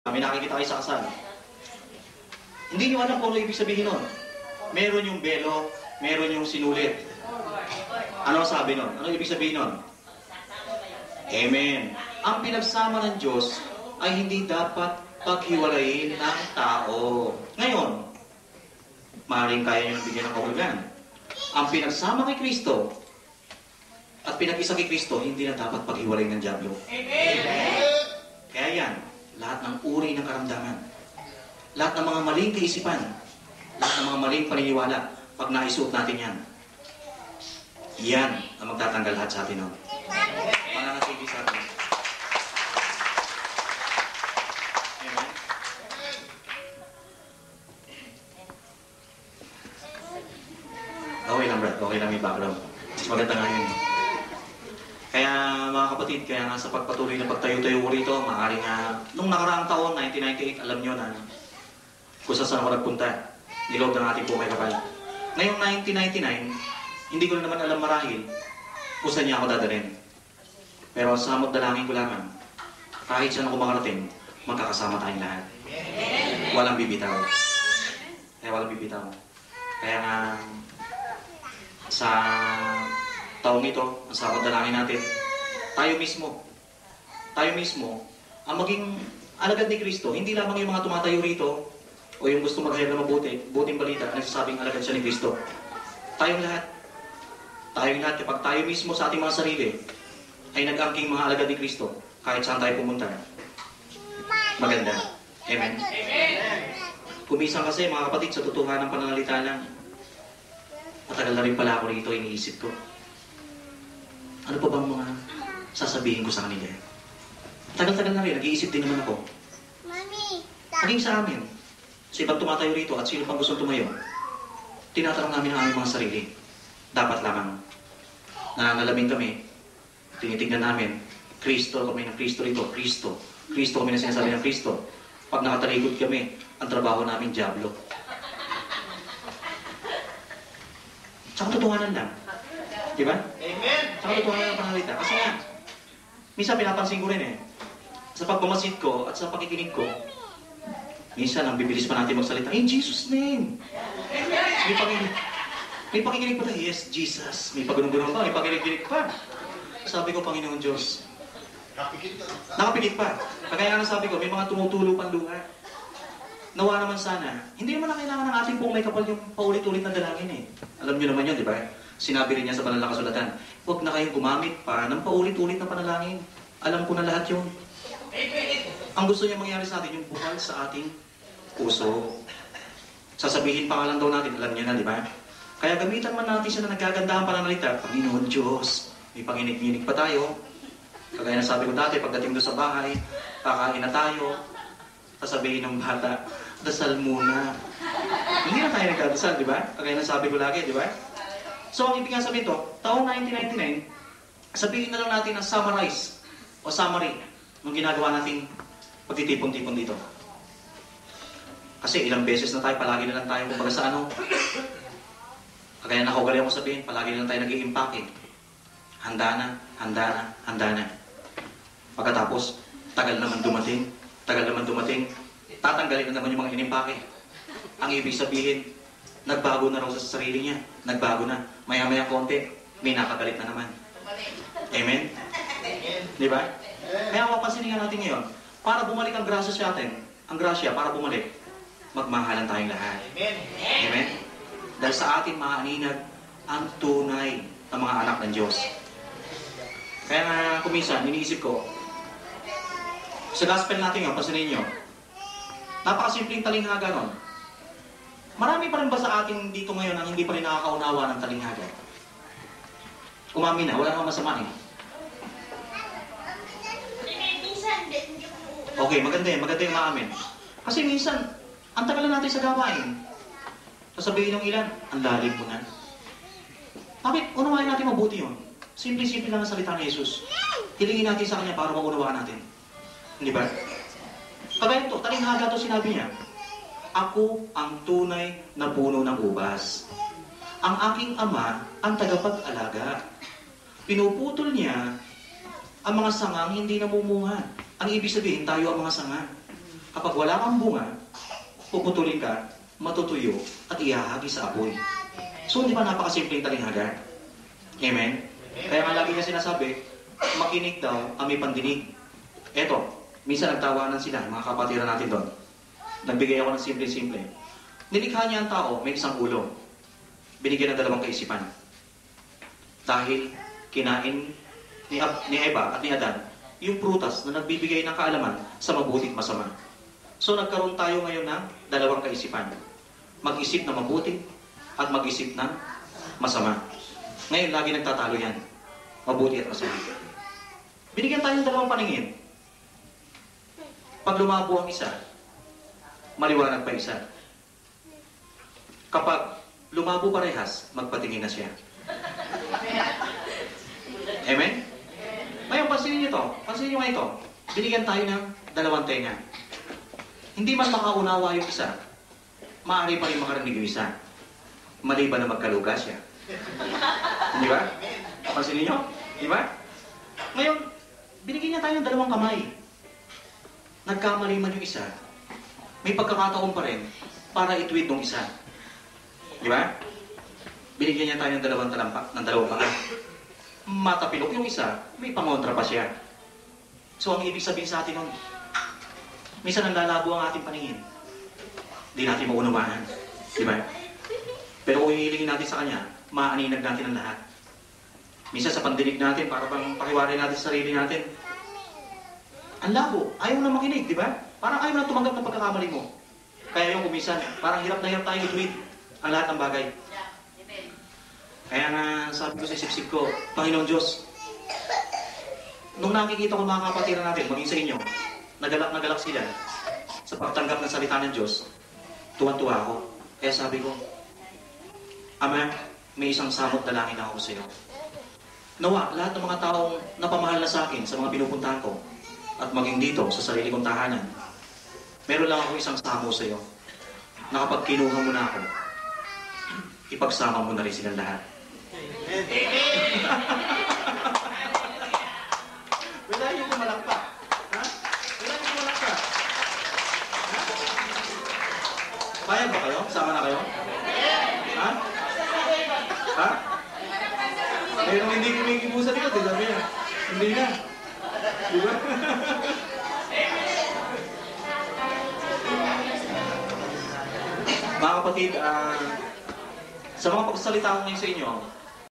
May nakikita kayo sa kasal. Hindi nyo alam kung ano ibig sabihin nun. Meron yung belo, meron yung sinulit. Ano sabi nun? Ano ibig sabihin nun? Amen. Ang pinagsama ng Diyos ay hindi dapat paghiwalayin ng tao. Ngayon, maaaring kaya nyo bigyan ng kahulugan. Ang pinagsama kay Kristo at pinag-isa kay Kristo, hindi na dapat paghiwalayin ng Diablo. Amen. Kaya yan, lahat ng uri ng karamdaman, lahat ng mga maling kaisipan, lahat ng mga maling paniniwala, pag naisuot natin yan, yan ang magtatanggal lahat sa atin. Mananatili sa atin. Amen. Okay lang, Brad. Okay lang yung background. Mas maganda nga yun. Kaya mga kapatid, kaya nga sa pagpatuloy na pagtayo-tayo ko rito, maaaring nung nakaraang taon, 1998, alam nyo na kung saan ako nagpunta. Niloob ng ating pumay kapal. Ngayong 1999, hindi ko na naman alam marahil kung saan niya ako dadalhin. Pero sa magdalangin ko lamang, kahit saan ako makarating, magkakasama tayong lahat. Walang bibitaw. Walang bibitaw. Kaya nga, sa taong ito, ang sabang dalangin natin, tayo mismo, ang maging alagad ni Kristo, hindi lamang yung mga tumatayo rito, o yung gusto mag-share na buting balita, nagsasabing alagad siya ni Kristo. Tayong lahat, kapag tayo mismo sa ating mga sarili, ay nag-angking mga alagad ni Kristo, kahit saan tayo pumunta, maganda. Amen? Amen. Kumisang kasi, mga kapatid, sa tutuhan ng pananalita lang, matagal na rin pala ako rito, iniisip ko. Ano pa bang mga sasabihin ko sa kanila? Tagal-tagal na rin, nag-iisip din naman ako. Maging sa amin, sa ibang tumatayo rito at sino pang gustong tumayo, tinatanong namin ang aming mga sarili. Dapat lamang nananalamin kami, tinitignan namin, Kristo kami ng Kristo rito, Kristo kami na sinasabi ng Kristo. Pag nakatalikod kami, ang trabaho namin, Diablo. Tsaka totohanan lang. Diba? Amen! Tsaka totohanan lang pangalita. Kasi nga, minsan pinapansin ko rin sa pagmamasid ko at sa pakikinig ko, minsan ang bibilis pa natin magsalita, in Jesus' name! May pakikinig pa tayo, yes, Jesus. May paggunong-gunong pa, may pakikinig pa. Sabi ko, Panginoon Diyos, nakapikit pa. Kaya nga sabi ko, may mga tumutulo pang luha. Nawa naman sana, hindi naman na kailangan ng ating pong may kapal yung paulit-ulit na dalangin Alam niyo naman yun, di ba? Sinabi rin niya sa banal na kasulatan, huwag na kayong gumamit pa ng paulit-ulit na panalangin. Alam ko na lahat yun. Ang gusto niya mangyari sa atin, yung buhal sa ating puso. Sasabihin pa nga lang daw natin, alam niyo na, di ba? Kaya gamitan man natin siya na nagagandahang pananalita, Panginoon Diyos, may panginig-nginig pa tayo. Kagaya na sabi ko dati, pagdating doon sa bahay, kakain na tayo, sasabihin ng bata, dasal muna. Hindi na tayo nagdadasal, di ba? Kagaya na sabi ko lagi, di ba? So, ang ibig nga sabihin ito, taong 1999, sabihin na lang natin ang summarize o summary ng ginagawa nating pagtitipon-tipon dito. Kasi ilang beses na tayo, palagi na lang tayo kumbaga sa ano. Kagaya na ako sabihin, palagi na lang tayo nag-i-impake. Handa na. Pagkatapos, tagal naman dumating, tatanggalin na naman yung mga inimpake. Ang ibig sabihin, nagbago na raw sa sarili niya. Nagbago na. Maya-maya konti, may nakagalit na naman. Amen? Di ba? Kaya mapapansinin nga natin ngayon, para bumalik ang grasya sa atin, para bumalik, magmahalan tayong lahat. Amen? Dahil sa atin maaninag ang tunay na mga anak ng Diyos. Kaya nga kuminsan, iniisip ko, sa gospel natin yun, pansinin nyo, napakasimpleng talinghaga nun. Marami pa rin ba sa atin dito ngayon ang hindi pa rin nakakaunawa ng talinghaga? Umamin na, wala namang masama Okay, maganda yung maamin. Kasi minsan, ang tagal na natin sa gawain. Sasabihin ng ilan, ang lalim mo na. Bakit? Unawain natin mabuti yun. Simple-simple lang ang salita ni Jesus. Hilingin natin sa Kanya para maunawaan natin. Hindi ba? Kagaya ito, talinghaga ito sinabi niya, ako ang tunay na puno ng ubas. Ang aking ama ang tagapag-alaga. Pinuputol niya ang mga sangang hindi namumunga. Ang ibig sabihin, tayo ang mga sanga. Kapag wala kang bunga, puputulin ka, matutuyo, at ihahagi sa apoy. So, di ba napakasimpleng talinghaga? Amen? Kaya nga lagi niya sinasabi, makinig daw, may pandinig. Eto, minsan nagtawanan sila, mga kapatiran natin doon. Nagbigay ako ng simple-simple. Nilikha niya ang tao, may isang ulo. Binigyan ng 2 kaisipan. Dahil kinain ni Eva at ni Adan yung prutas na nagbibigay ng kaalaman sa mabuti at masama. So nagkaroon tayo ngayon ng 2 kaisipan. Mag-isip na mabuti at mag-isip ng masama. Ngayon lagi nagtatalo yan. Mabuti at masama. Binigyan tayo ng 2 paningin. Pag lumabo ang isa, maliwanag pa isa. Kapag lumabo parehas, magpatingin na siya. Amen? Ngayon, pansinin niyo to. Pansinin niyo nga ito. Binigyan tayo ng 2 tenga. Hindi man makaunawa yung isa, maaari pa rin makarinig yung isa. Maliban na magkaluga siya. Di ba? Pansinin niyo? Di ba? Ngayon, binigyan niya tayo ng 2 kamay. Nagkamali man yung isa, may pagkakataon pa rin para ituwid ng isa. Di ba? Binigyan niya tayo ng 2 talampak, ng 2 paa. Matapilok yung isa, may pangontra pa siya. So, ang ibig sabihin sa atin nun, minsan ang lalabo ang ating paningin. Hindi natin maunawahan. Di ba? Pero kung hihilingin natin sa Kanya, maaninag natin ang lahat. Minsan sa pandinig natin, para bang pakiwari natin sa sarili natin, ang labo, ayaw na makinig, di ba? Parang ayaw na tumanggap ng pagkakamali mo. Kaya yung kumisan, parang hirap na hirap tayo i-tweet ang lahat ng bagay. Kaya nga, sabi ko sa isip-isip ko, Panginoon Diyos, nung nakikita ko mga kapatiran natin, maging sa inyo, nagalak sila sa pagtanggap ng salita ng Diyos, tuwan-tuwa ako. Kaya sabi ko, Ama, may isang samot na langit ako sa iyo. Nawa, lahat ng mga taong napamahal na sa akin sa mga pinupuntahan ko, at maging dito sa sarili kong tahanan, meron lang ako isang samo sa iyo, na kapag kinuha mo na ako, ipagsama mo na rin silang lahat. Amen! Wala yung kumalakpa. Ha? Wala yung kumalakpa. Ha? Payag ba kayo? Sama na kayo? Ha? Ha? Pero hindi kumikibusan nila, sabi niya. Hindi na. Diba? Mga kapatid, sa mga pagsasalita ko ngayon sa inyo,